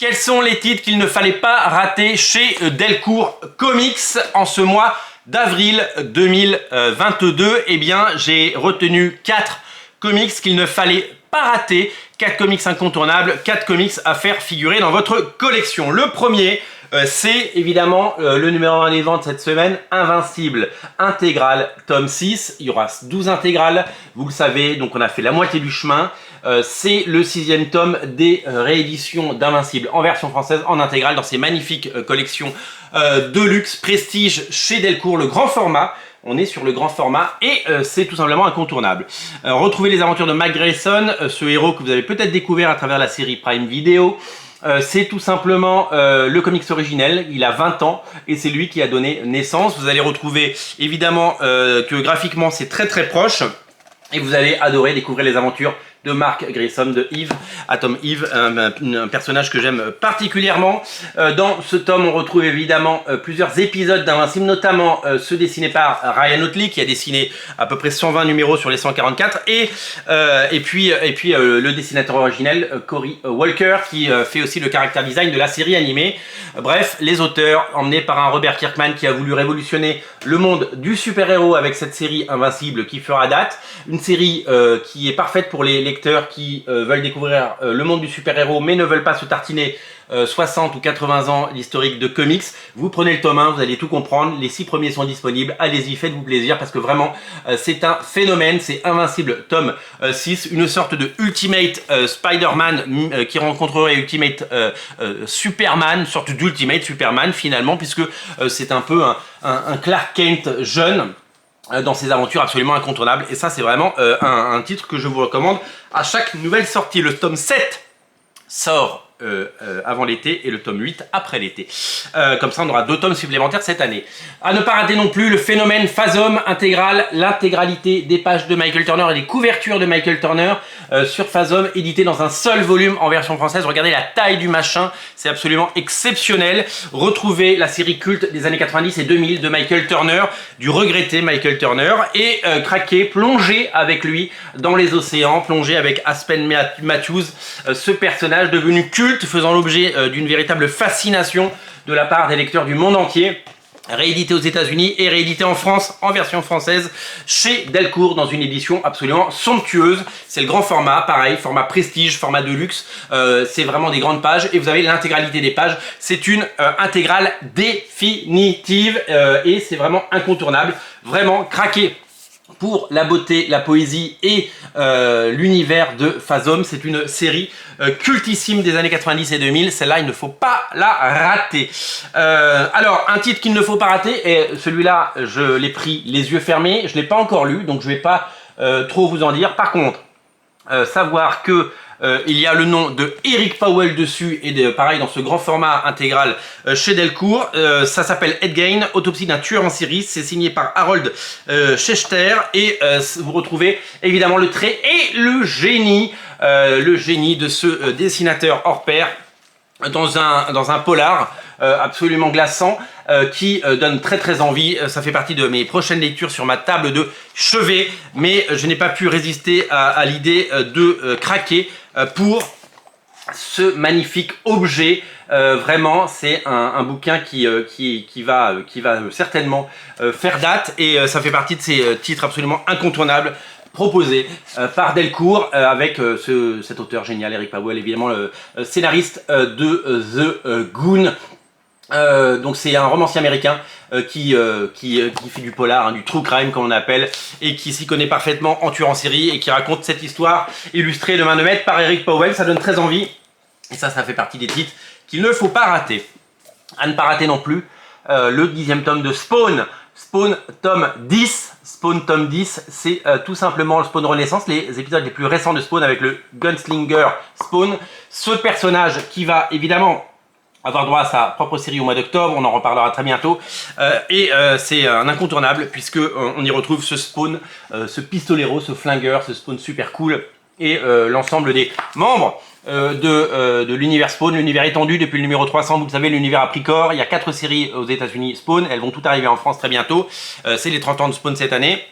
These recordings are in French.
Quels sont les titres qu'il ne fallait pas rater chez Delcourt Comics en ce mois d'avril 2022? Eh bien, j'ai retenu 4 comics qu'il ne fallait pas rater, 4 comics incontournables, 4 comics à faire figurer dans votre collection. Le premier, c'est évidemment le numéro 1 des ventes cette semaine, Invincible Intégral tome 6. Il y aura 12 intégrales, vous le savez, donc on a fait la moitié du chemin. C'est le 6e tome des rééditions d'Invincible en version française, en intégrale, dans ces magnifiques collections de luxe, prestige chez Delcourt, le grand format. On est sur le grand format et c'est tout simplement incontournable. Retrouvez les aventures de Mike Grayson, ce héros que vous avez peut-être découvert à travers la série Prime Video. C'est tout simplement le comics originel, il a 20 ans et c'est lui qui a donné naissance. Vous allez retrouver évidemment que graphiquement c'est très proche et vous allez adorer découvrir les aventures de Mark Grayson, de Eve, Atom Eve, un personnage que j'aime particulièrement. Dans ce tome, on retrouve évidemment plusieurs épisodes d'Invincible, notamment ceux dessinés par Ryan Ottley, qui a dessiné à peu près 120 numéros sur les 144, et puis le dessinateur originel, Cory Walker, qui fait aussi le character design de la série animée. Bref, les auteurs, emmenés par un Robert Kirkman qui a voulu révolutionner le monde du super-héros avec cette série Invincible qui fera date. Une série qui est parfaite pour les lecteurs qui veulent découvrir le monde du super-héros mais ne veulent pas se tartiner 60 ou 80 ans l'historique de comics. Vous prenez le tome 1, vous allez tout comprendre. Les 6 premiers sont disponibles. Allez-y, faites-vous plaisir parce que vraiment c'est un phénomène. C'est Invincible tome 6, une sorte de Ultimate Spider-Man qui rencontrerait Ultimate Superman, une sorte d'Ultimate Superman finalement, puisque c'est un peu un Clark Kent jeune dans ses aventures absolument incontournables. Et ça, c'est vraiment un titre que je vous recommande à chaque nouvelle sortie. Le tome 7 sort avant l'été et le tome 8 après l'été. Comme ça, on aura 2 tomes supplémentaires cette année. À ne pas rater non plus le phénomène Phasm intégral, l'intégralité des pages de Michael Turner et des couvertures de Michael Turner sur Phasm, édité dans un seul volume en version française. Regardez la taille du machin, c'est absolument exceptionnel. Retrouvez la série culte des années 90 et 2000 de Michael Turner, du regretté Michael Turner, et craquez, plongez avec lui dans les océans, plongez avec Aspen Matthews, ce personnage devenu culte, faisant l'objet d'une véritable fascination de la part des lecteurs du monde entier. Réédité aux États-Unis et réédité en France en version française chez Delcourt dans une édition absolument somptueuse. C'est le grand format, pareil, format prestige, format de luxe. C'est vraiment des grandes pages et vous avez l'intégralité des pages. C'est une intégrale définitive et c'est vraiment incontournable. Vraiment, craquez pour la beauté, la poésie et l'univers de Phasm. C'est une série cultissime des années 90 et 2000. Celle-là, il ne faut pas la rater. Alors, un titre qu'il ne faut pas rater, et celui-là, je l'ai pris les yeux fermés. Je ne l'ai pas encore lu, donc je ne vais pas trop vous en dire. Par contre, savoir que il y a le nom de Eric Powell dessus et pareil dans ce grand format intégral chez Delcourt. Ça s'appelle Headgain, autopsie d'un tueur en série. C'est signé par Harold Schechter et vous retrouvez évidemment le trait et le génie de ce dessinateur hors pair dans un polar absolument glaçant qui donne très envie. Ça fait partie de mes prochaines lectures sur ma table de chevet, mais je n'ai pas pu résister à l'idée de craquer pour ce magnifique objet. Vraiment, c'est un bouquin qui va certainement faire date et ça fait partie de ces titres absolument incontournables proposé par Delcourt avec cet auteur génial, Eric Powell, évidemment le scénariste de The Goon. Donc c'est un romancier américain qui fait du polar, hein, du true crime comme on appelle, et qui s'y connaît parfaitement en tueur en série et qui raconte cette histoire illustrée de main de maître par Eric Powell. Ça donne très envie et ça fait partie des titres qu'il ne faut pas rater. À ne pas rater non plus le 10e tome de Spawn. Spawn tome 10. Spawn tome 10, c'est tout simplement le Spawn Renaissance, les épisodes les plus récents de Spawn avec le Gunslinger Spawn. Ce personnage qui va évidemment avoir droit à sa propre série au mois d'octobre, on en reparlera très bientôt. C'est un incontournable puisque on y retrouve ce Spawn, ce pistolero, ce flingueur, ce Spawn super cool et l'ensemble des membres de l'univers Spawn, l'univers étendu depuis le numéro 300, vous le savez, l'univers a pris corps. Il y a 4 séries aux États-Unis Spawn, elles vont toutes arriver en France très bientôt. C'est les 30 ans de Spawn cette année.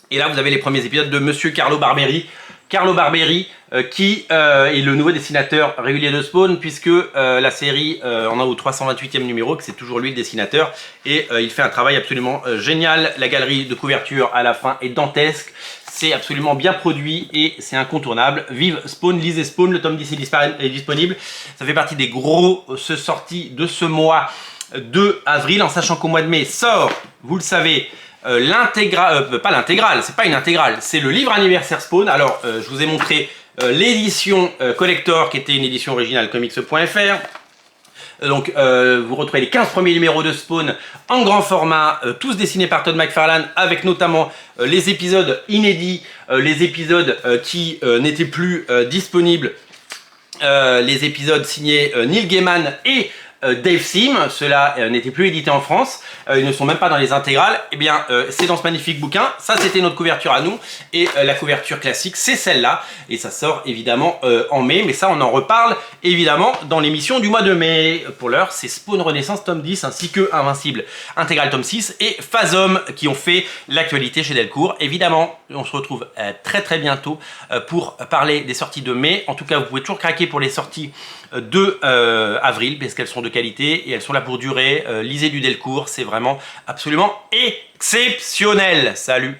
Et là, vous avez les premiers épisodes de Monsieur Carlo Barberi, Carlo Barberi, qui est le nouveau dessinateur régulier de Spawn, puisque la série en a au 328e numéro, que c'est toujours lui le dessinateur, et il fait un travail absolument génial. La galerie de couverture à la fin est dantesque, c'est absolument bien produit et c'est incontournable. Vive Spawn, lisez Spawn, le tome 10 est disponible. Ça fait partie des grosses sorties de ce mois de avril, en sachant qu'au mois de mai sort, vous le savez, l'intégrale, pas l'intégrale, c'est pas une intégrale, c'est le livre anniversaire Spawn. Alors, je vous ai montré l'édition collector qui était une édition originale comics.fr. Donc vous retrouvez les 15 premiers numéros de Spawn en grand format, tous dessinés par Todd McFarlane, avec notamment les épisodes inédits, les épisodes qui n'étaient plus disponibles, les épisodes signés Neil Gaiman et Dave Sim. Ceux-là n'étaient plus édités en France, ils ne sont même pas dans les intégrales. Et bien c'est dans ce magnifique bouquin. Ça, c'était notre couverture à nous, et la couverture classique c'est celle-là, et ça sort évidemment en mai, mais ça on en reparle évidemment dans l'émission du mois de mai. Pour l'heure, c'est Spawn Renaissance tome 10 ainsi que Invincible Intégral tome 6 et Phasm qui ont fait l'actualité chez Delcourt. Évidemment, on se retrouve très bientôt pour parler des sorties de mai. En tout cas, vous pouvez toujours craquer pour les sorties de avril, parce qu'elles sont de qualité et elles sont là pour durer. Lisez du Delcourt, c'est vraiment absolument exceptionnel. Salut!